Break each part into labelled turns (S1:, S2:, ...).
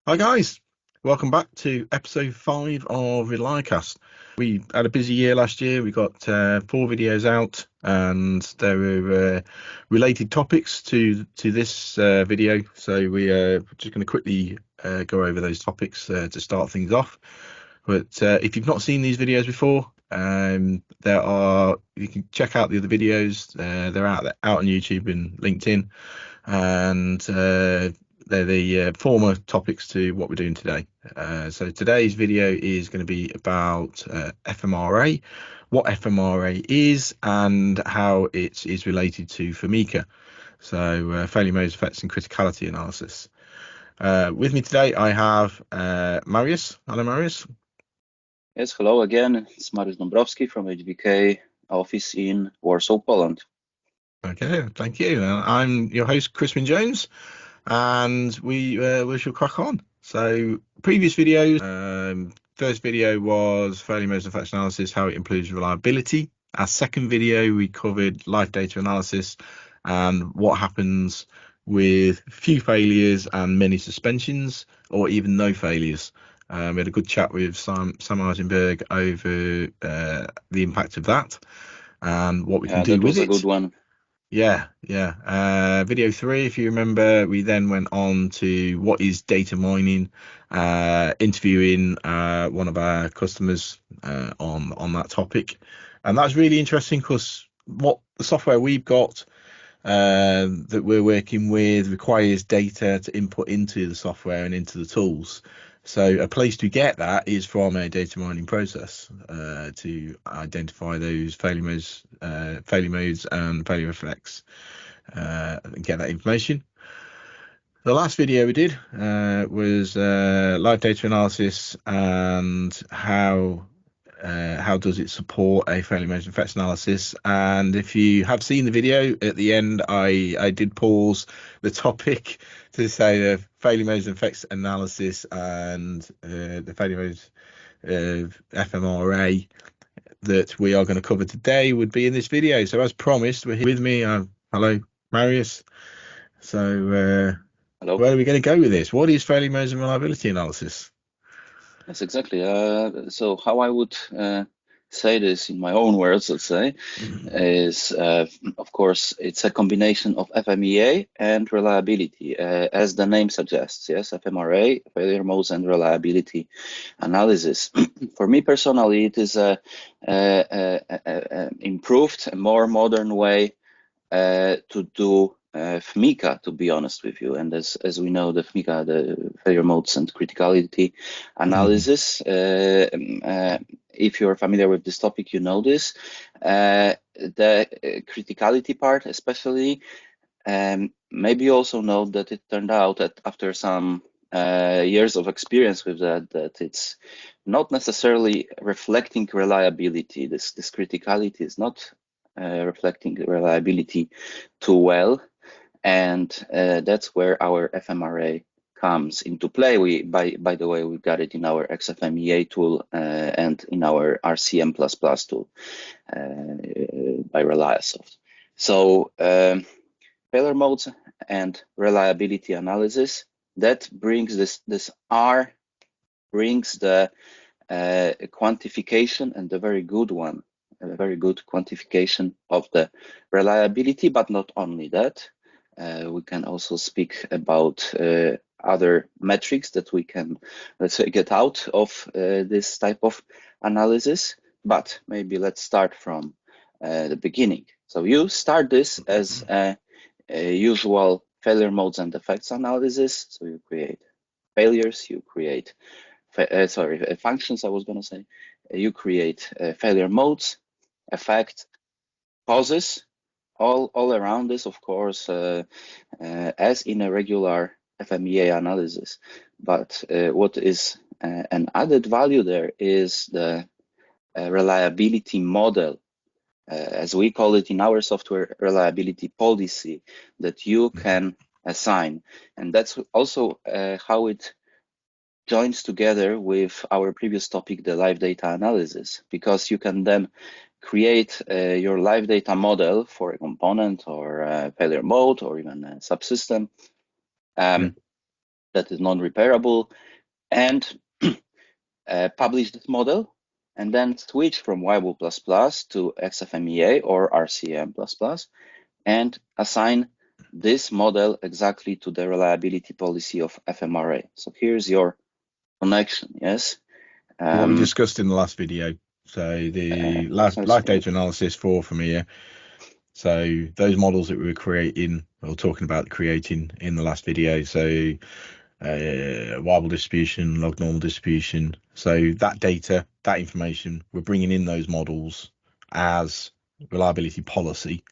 S1: Hi guys, welcome back to episode 5 of ReliaCast. We had a busy year last year. We got 4 videos out, and there were related topics to this video. So we're just going to quickly go over those topics to start things off. But if you've not seen these videos before, you can check out the other videos. They're out on YouTube and LinkedIn, and they're the former topics to what we're doing today. So today's video is going to be about FMRA, what FMRA is, and how it is related to FMECA. So failure modes, effects, and criticality analysis. With me today, I have Mariusz. Hello, Mariusz.
S2: Yes, hello again. It's Mariusz Dabrowski from HBK office in Warsaw, Poland.
S1: Okay, thank you. I'm your host, Chris Wynn-Jones, and we shall crack on. So previous videos, first video was failure modes and effects analysis, how it improves reliability. Our second video, we covered live data analysis and what happens with few failures and many suspensions, or even no failures. We had a good chat with Sam Argenberg over the impact of that and what we can do with it.
S2: That was a good one.
S1: Yeah. Video 3, if you remember, we then went on to what is data mining, interviewing one of our customers on that topic. And that's really interesting because what the software we've got that we're working with requires data to input into the software and into the tools. So a place to get that is from a data mining process to identify those failure modes and failure effects and get that information. The last video we did was live data analysis and how does it support a failure modes and effects analysis. And if you have seen the video, at the end I did pause the topic to say the failure modes and effects analysis and the failure modes of FMRA that we are going to cover today would be in this video. So as promised, we're here with me. Hello, Mariusz. So
S2: hello.
S1: Where are we going to go with this? What is failure modes and reliability analysis?
S2: Yes, exactly. So how I would say this in my own words, let's say, is of course it's a combination of FMEA and reliability, as the name suggests. Yes, FMRA, failure modes and reliability analysis. For me personally, it is a improved, a more modern way to do FMECA, to be honest with you. And as we know, the FMECA, the failure modes and criticality analysis, if you're familiar with this topic, you know this. The criticality part especially, maybe you also know that it turned out that after some years of experience with that it's not necessarily reflecting reliability. This criticality is not reflecting reliability too well. And that's where our FMRA comes into play. By the way, we got it in our XFMEA tool and in our RCM++ tool by ReliaSoft. So failure modes and reliability analysis, that brings this R brings the quantification, and the very good one, a very good quantification of the reliability, but not only that. We can also speak about other metrics that we can, let's say, get out of this type of analysis. But maybe let's start from the beginning. So you start this as a usual failure modes and effects analysis. So you create failures, you create functions. I was going to say you create failure modes, effect, causes. All around this, of course, as in a regular FMEA analysis. But what is an added value there is the reliability model, as we call it in our software, reliability policy that you can assign. And that's also how it joins together with our previous topic, the live data analysis, because you can then create your live data model for a component or a failure mode or even a subsystem that is non-repairable, and publish this model, and then switch from YBL++ to XFMEA or RCM++, and assign this model exactly to the reliability policy of FMRA. So here's your connection, yes?
S1: What we discussed in the last video. So the live data analysis for FMEA. So those models that we were creating or talking about creating in the last video. So wobble distribution, log normal distribution. So that data, that information, we're bringing in those models as reliability policy.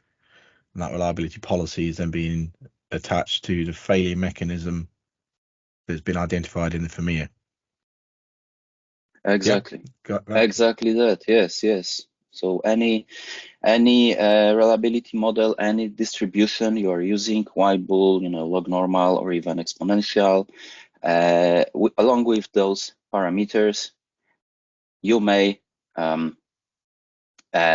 S1: And that reliability policy is then being attached to the failure mechanism that's been identified in the FMEA.
S2: Exactly.
S1: Yeah, got that.
S2: Exactly that. Yes. So any reliability model, any distribution you are using, YBL, log normal, or even exponential, along with those parameters, you may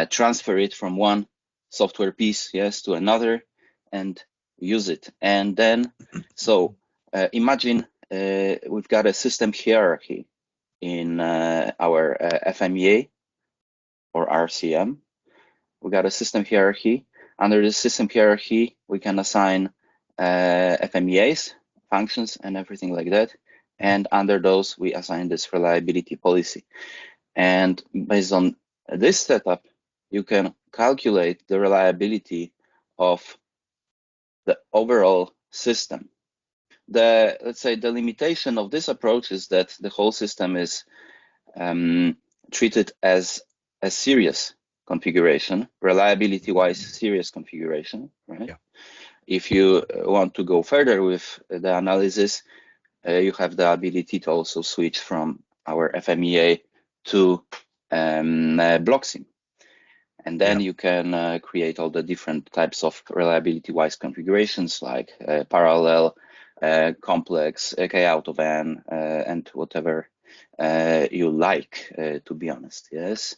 S2: transfer it from one software piece, yes, to another, and use it. And then, so imagine we've got a system hierarchy in our FMEA or RCM. We got a system hierarchy. Under the system hierarchy, we can assign FMEAs, functions, and everything like that. And under those, we assign this reliability policy. And based on this setup, you can calculate the reliability of the overall system. Let's say the limitation of this approach is that the whole system is treated as a series configuration, reliability-wise series configuration, right? Yeah. If you want to go further with the analysis, you have the ability to also switch from our FMEA to BlockSim. And then you can create all the different types of reliability-wise configurations like parallel, complex, K out of N, and whatever you like, to be honest, yes.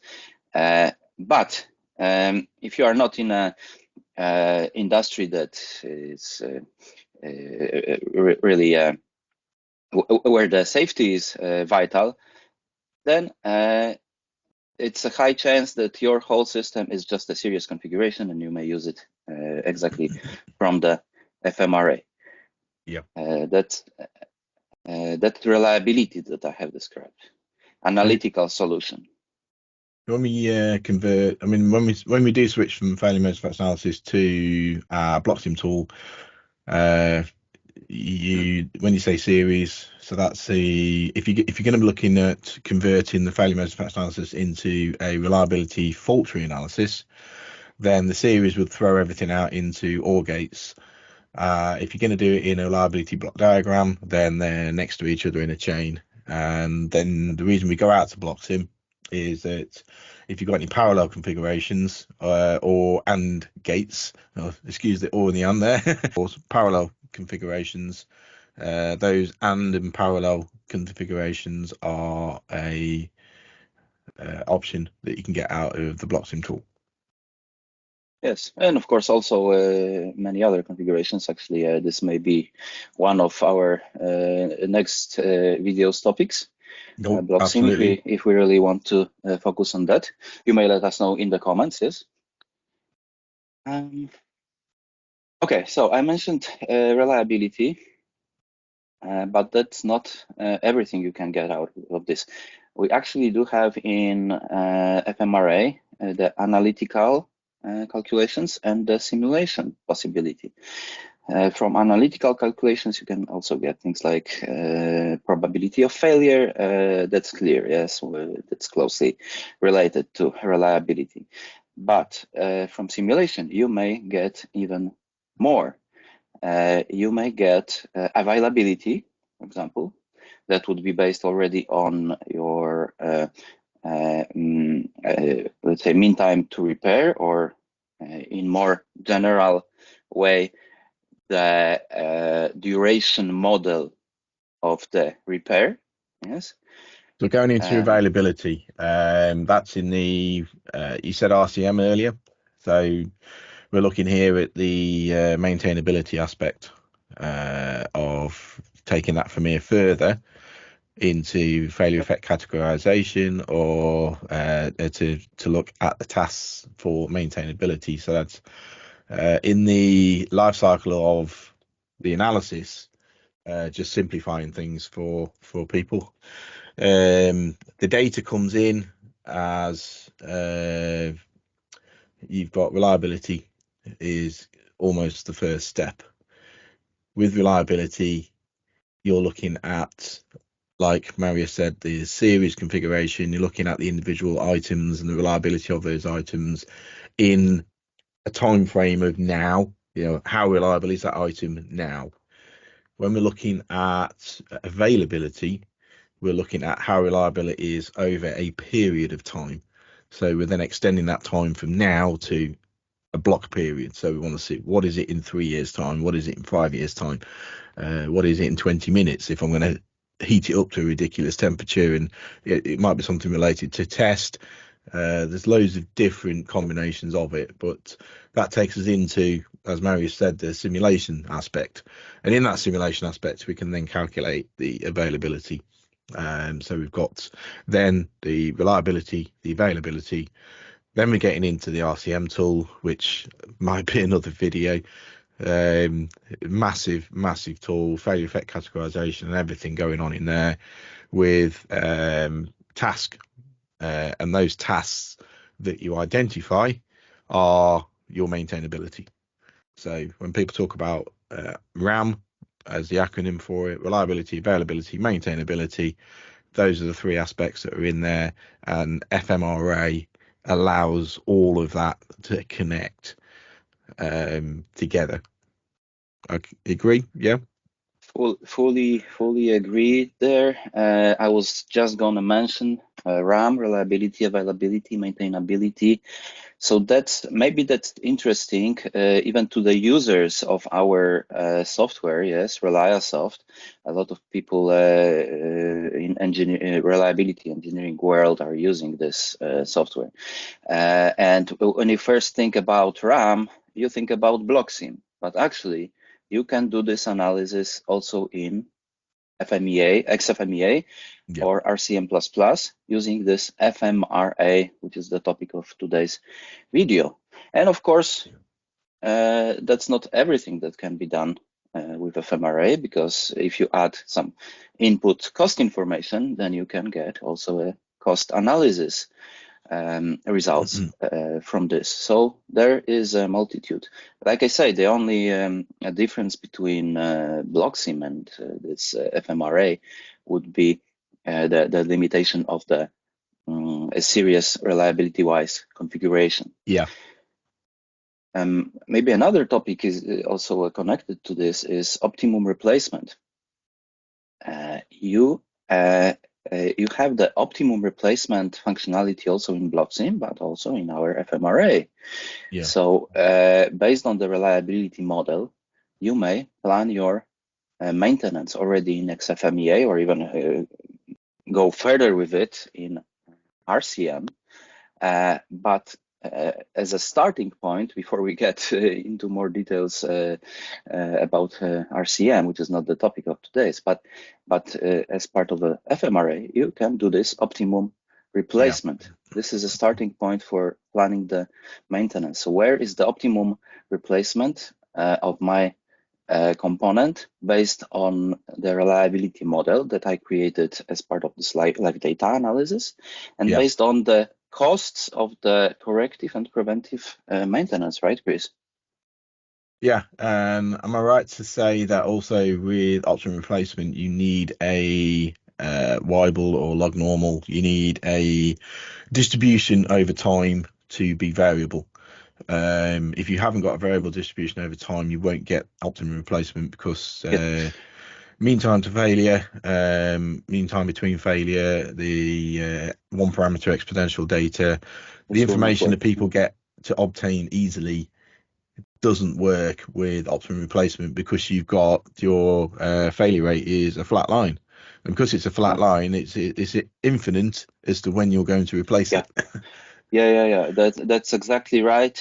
S2: But if you are not in a industry that is really where the safety is vital, then it's a high chance that your whole system is just a series configuration, and you may use it exactly from the FMRA.
S1: Yeah,
S2: that reliability that I have described, analytical solution.
S1: When we convert, I mean, when we do switch from failure mode effects analysis to BlockSim tool, when you say series, so that's if you're going to be looking at converting the failure mode effects analysis into a reliability fault tree analysis, then the series would throw everything out into OR gates. If you're going to do it in a reliability block diagram, then they're next to each other in a chain. And then the reason we go out to BlockSim is that if you've got any parallel configurations or and gates, excuse the or and the and there, or parallel configurations, those and parallel configurations are a option that you can get out of the BlockSim tool.
S2: Yes, and of course also many other configurations. Actually, this may be one of our next video's topics. BlockSim, if we really want to focus on that. You may let us know in the comments, yes? Okay, so I mentioned reliability, but that's not everything you can get out of this. We actually do have in FMRA the analytical calculations and the simulation possibility. From analytical calculations, you can also get things like probability of failure. That's clear, yes, that's closely related to reliability. But from simulation, you may get even more. You may get availability, for example, that would be based already on your, let's say, mean time to repair, or in more general way, the duration model of the repair. Yes.
S1: So going into availability, that's in the you said RCM earlier, so we're looking here at the maintainability aspect. of taking that from here further into failure effect categorization, or to look at the tasks for maintainability. So that's in the life cycle of the analysis, just simplifying things for people. The data comes in as you've got reliability is almost the first step. With reliability, you're looking at, like Mariusz said, the series configuration. You're looking at the individual items and the reliability of those items in a time frame of now. How reliable is that item now? When we're looking at availability, we're looking at how reliable it is over a period of time. So we're then extending that time from now to a block period. So we want to see, what is it in 3 years time? What is it in 5 years time? What is it in 20 minutes? If I'm going to heat it up to a ridiculous temperature, and it might be something related to test. There's loads of different combinations of it, but that takes us into, as Mariusz said, the simulation aspect. And in that simulation aspect, we can then calculate the availability. So we've got then the reliability, the availability. Then we're getting into the RCM tool, which might be another video. Massive tool, failure effect categorization and everything going on in there with task. And those tasks that you identify are your maintainability. So when people talk about RAM as the acronym for it, reliability, availability, maintainability, those are the three aspects that are in there, and FMRA allows all of that to connect together. I agree. Yeah.
S2: Fully agree there. I was just gonna mention RAM, reliability, availability, maintainability. So that's interesting even to the users of our software. Yes, ReliaSoft. A lot of people in reliability engineering world are using this software. And when you first think about RAM, you think about BlockSim, but actually you can do this analysis also in FMEA, XFMEA,
S1: Yeah.
S2: or RCM++ using this FMRA, which is the topic of today's video. And of course, that's not everything that can be done with FMRA, because if you add some input cost information, then you can get also a cost analysis results from this. So there is a multitude. Like I say, the only difference between BlockSim and this FMRA would be the limitation of the a serious reliability-wise configuration.
S1: Yeah.
S2: Maybe another topic is also connected to this is optimum replacement. You have the optimum replacement functionality also in BlockSim, but also in our FMRA.
S1: Yeah.
S2: So based on the reliability model, you may plan your maintenance already in XFMEA, or even go further with it in RCM. But as a starting point, before we get into more details about RCM, which is not the topic of today's, but as part of the FMRA, you can do this optimum replacement. Yeah. This is a starting point for planning the maintenance. So where is the optimum replacement of my component based on the reliability model that I created as part of this live data analysis, and based on the costs of the corrective and preventive maintenance, right, Chris?
S1: Yeah, am I right to say that also with optimum replacement, you need a Weibull or log normal, you need a distribution over time to be variable. If you haven't got a variable distribution over time, you won't get optimum replacement, because mean time to failure, mean time between failure, the one parameter exponential data, the information that people get to obtain easily doesn't work with optimum replacement, because you've got your failure rate is a flat line. And because it's a flat line, it's infinite as to when you're going to replace it.
S2: Yeah. That's exactly right.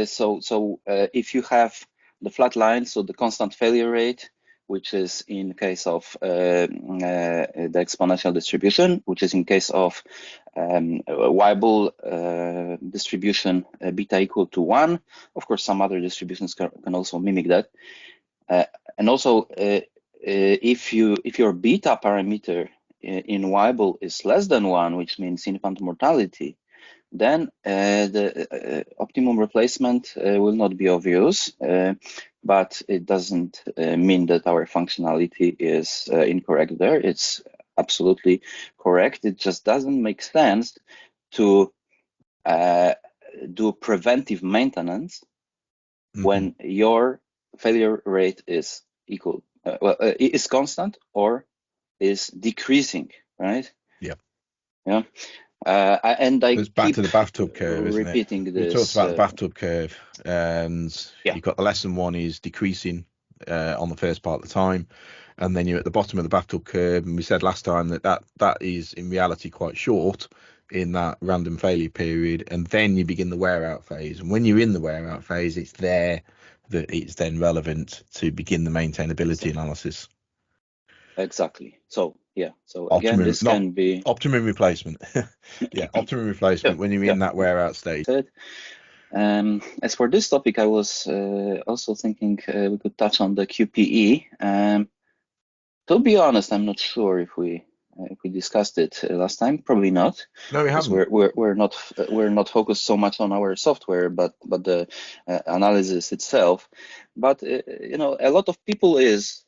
S2: So if you have the flat line, so the constant failure rate, which is in case of the exponential distribution, which is in case of Weibull distribution beta equal to 1. Of course, some other distributions can also mimic that. And also, if your beta parameter in Weibull is less than 1, which means infant mortality, then the optimum replacement will not be of use, but it doesn't mean that our functionality is incorrect there. It's absolutely correct. It just doesn't make sense to do preventive maintenance when your failure rate is equal, is constant or is decreasing, right?
S1: Yeah.
S2: Yeah. And
S1: it's back to the bathtub curve, isn't
S2: repeating
S1: it?
S2: this.
S1: We talked about the bathtub curve, and
S2: yeah.
S1: you've got the lesson 1 is decreasing on the first part of the time, and then you're at the bottom of the bathtub curve. And we said last time that is in reality quite short in that random failure period, and then you begin the wear out phase. And when you're in the wear out phase, it's there that it's then relevant to begin the maintainability analysis.
S2: Exactly. So yeah. So
S1: optimum,
S2: again, this can be
S1: optimum replacement. Yeah, optimum replacement when you're in that wear out stage.
S2: As for this topic, I was also thinking we could touch on the QPE. To be honest, I'm not sure if we discussed it last time. Probably not.
S1: No, we haven't.
S2: We're not focused so much on our software, but the analysis itself. But a lot of people is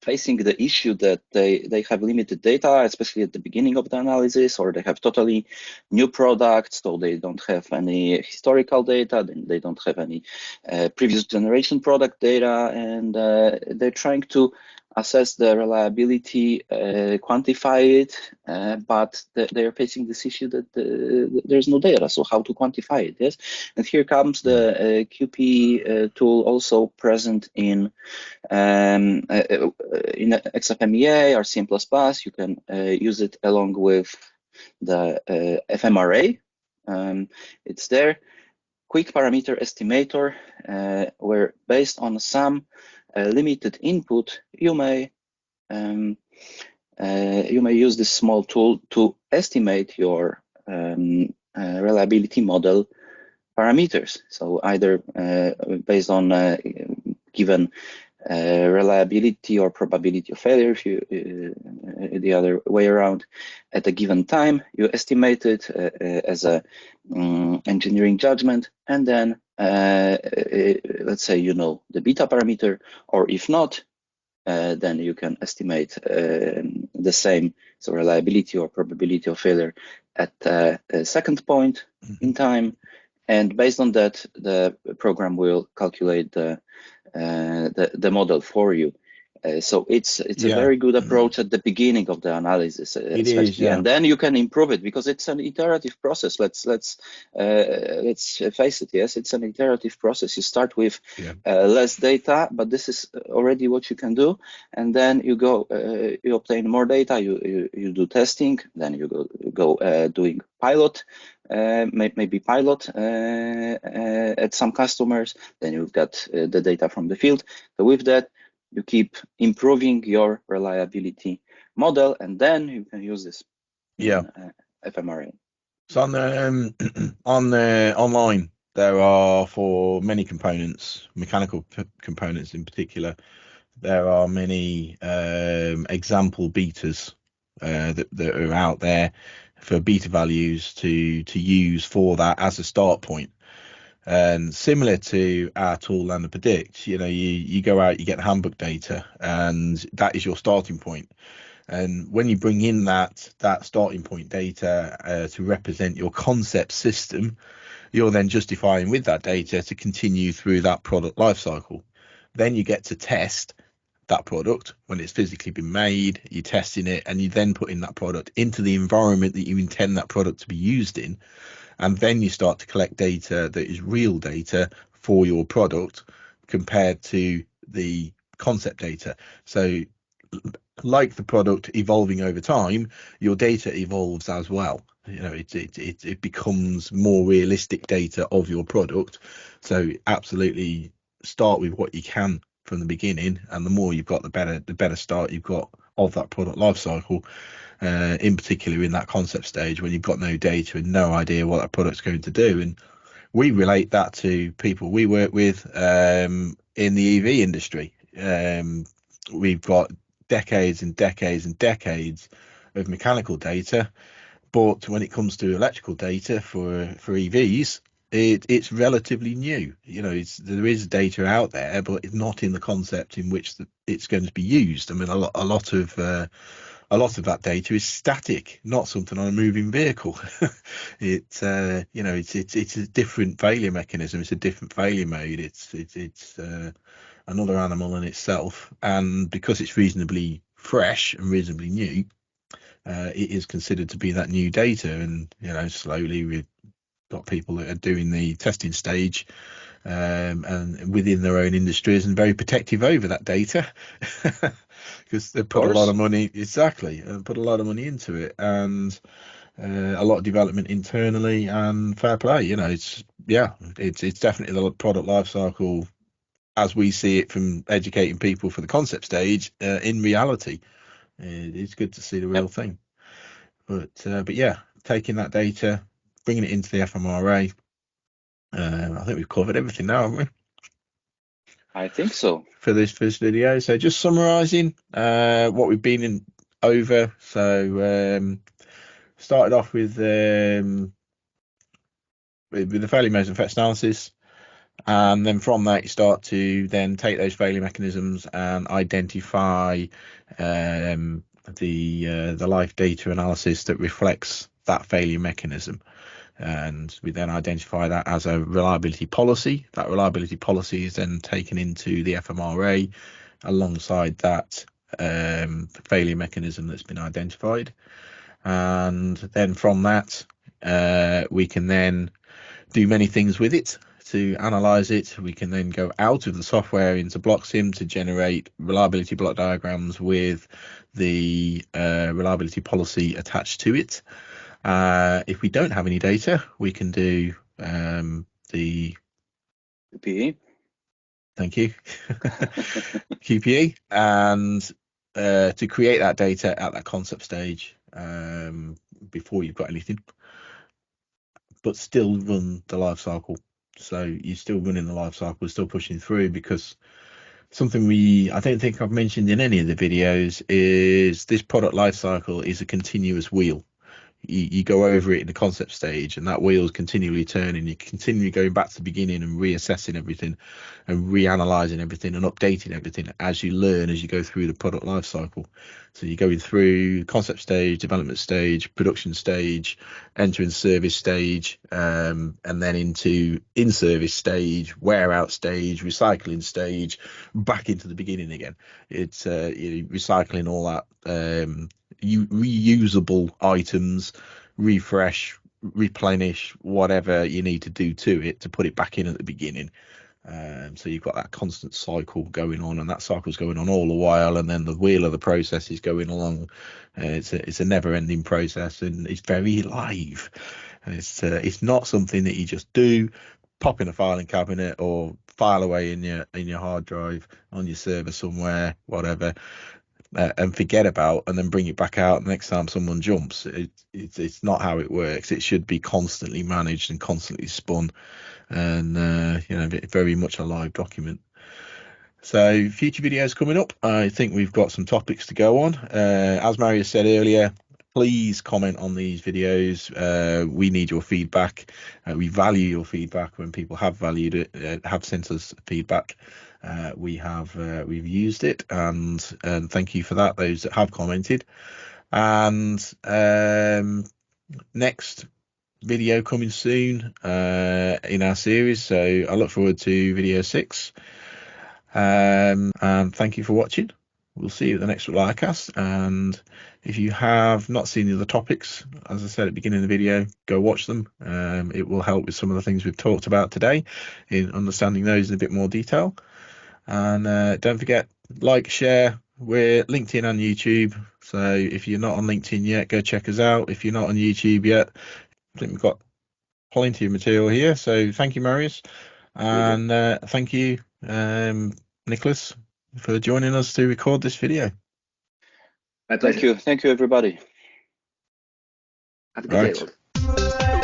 S2: facing the issue that they have limited data, especially at the beginning of the analysis, or they have totally new products, so they don't have any historical data, they don't have any previous generation product data, and they're trying to assess the reliability, quantify it, but they're facing this issue that there's no data. So how to quantify it? Yes, and here comes the QP tool, also present in XFMEA or C++. You can use it along with the FMRA. It's there. Quick parameter estimator, where based on some limited input, you may use this small tool to estimate your reliability model parameters. So either based on given reliability or probability of failure, if you the other way around, at a given time, you estimate it as a engineering judgment, and then let's say the beta parameter, or if not, then you can estimate the same, so reliability or probability of failure at a second point in time, and based on that, the program will calculate the model for you. So it's a very good approach at the beginning of the analysis, especially, and then you can improve it because it's an iterative process. Let's face it. Yes, it's an iterative process. You start with less data, but this is already what you can do, and then you go, you obtain more data. You do testing, then you go doing pilot. Maybe pilot at some customers, then you've got the data from the field. So with that, you keep improving your reliability model, and then you can use this in FMRA.
S1: So on online, there are, for many components, mechanical components in particular, there are many example betas that are out there for beta values to use for that as a start point. And similar to our tool Land Predict, you go out, you get the handbook data, and that is your starting point. And when you bring in that starting point data to represent your concept system, you're then justifying with that data to continue through that product lifecycle. Then you get to test that product when it's physically been made, you're testing it, and you then put in that product into the environment that you intend that product to be used in. And then you start to collect data that is real data for your product compared to the concept data. So like the product evolving over time, your data evolves as well. It becomes more realistic data of your product. So absolutely start with what you can from the beginning, and the more you've got, the better start you've got of that product life cycle. In particular, in that concept stage when you've got no data and no idea what that product's going to do. And we relate that to people we work with in the EV industry. We've got decades and decades and decades of mechanical data, but when it comes to electrical data for EVs, it's relatively new. There is data out there, but it's not in the concept in which it's going to be used. I mean, a lot of that data is static, not something on a moving vehicle. It's a different failure mechanism. It's a different failure mode. It's another animal in itself, and because it's reasonably fresh and reasonably new, it is considered to be that new data. And slowly we've got people that are doing the testing stage, and within their own industries, and very protective over that data because they put a lot of money put a lot of money into it, and a lot of development internally, and fair play. It's definitely the product life cycle as we see it from educating people for the concept stage. In reality, it's good to see the real thing. But yeah, taking that data, bringing it into the FMRA. I think we've covered everything now, haven't we?
S2: I think so.
S1: For this first video. So just summarising what we've been over. So started off with the failure modes and effects analysis, and then from that you start to then take those failure mechanisms and identify the life data analysis that reflects that failure mechanism. And we then identify that as a reliability policy. That reliability policy is then taken into the FMRA alongside that failure mechanism that's been identified. And then from that, we can then do many things with it to analyze it. We can then go out of the software into BlockSim to generate reliability block diagrams with the reliability policy attached to it. If we don't have any data, we can do the
S2: QPE.
S1: Thank you. QPE, and to create that data at that concept stage before you've got anything, but still run the life cycle. So you're still running the life cycle, still pushing through, because something I don't think I've mentioned in any of the videos is this product life cycle is a continuous wheel. You go over it in the concept stage, and that wheel is continually turning. You continue going back to the beginning and reassessing everything and reanalyzing everything and updating everything as you learn, as you go through the product life cycle. So you're going through concept stage, development stage, production stage, entering service stage, and then into in-service stage, wear out stage, recycling stage, back into the beginning again. It's recycling all that reusable items, refresh, replenish, whatever you need to do to it to put it back in at the beginning. So you've got that constant cycle going on, and that cycle's going on all the while, and then the wheel of the process is going along. It's a never-ending process, and it's very live. And it's not something that you just do, pop in a filing cabinet or file away in your hard drive on your server somewhere, whatever, and forget about, and then bring it back out next time someone jumps. It's not how it works. It should be constantly managed and constantly spun, and very much a live document. So future videos coming up. I think we've got some topics to go on. As Mariusz said earlier, please comment on these videos. We need your feedback. We value your feedback. When people have valued it, have sent us feedback, we've used it, and thank you for that, those that have commented. And next video coming soon in our series, so I look forward to video 6. And thank you for watching. We'll see you at the next ReliaCast. And if you have not seen the other topics, as I said at the beginning of the video, go watch them. It will help with some of the things we've talked about today in understanding those in a bit more detail. And don't forget, like, share. We're LinkedIn and YouTube, so if you're not on LinkedIn yet, go check us out. If you're not on YouTube yet, I think we've got plenty of material here. So thank you, Mariusz, and thank you, Nicholas, for joining us to record this video.
S3: My pleasure.
S2: Thank you everybody.
S3: Have a good day, all.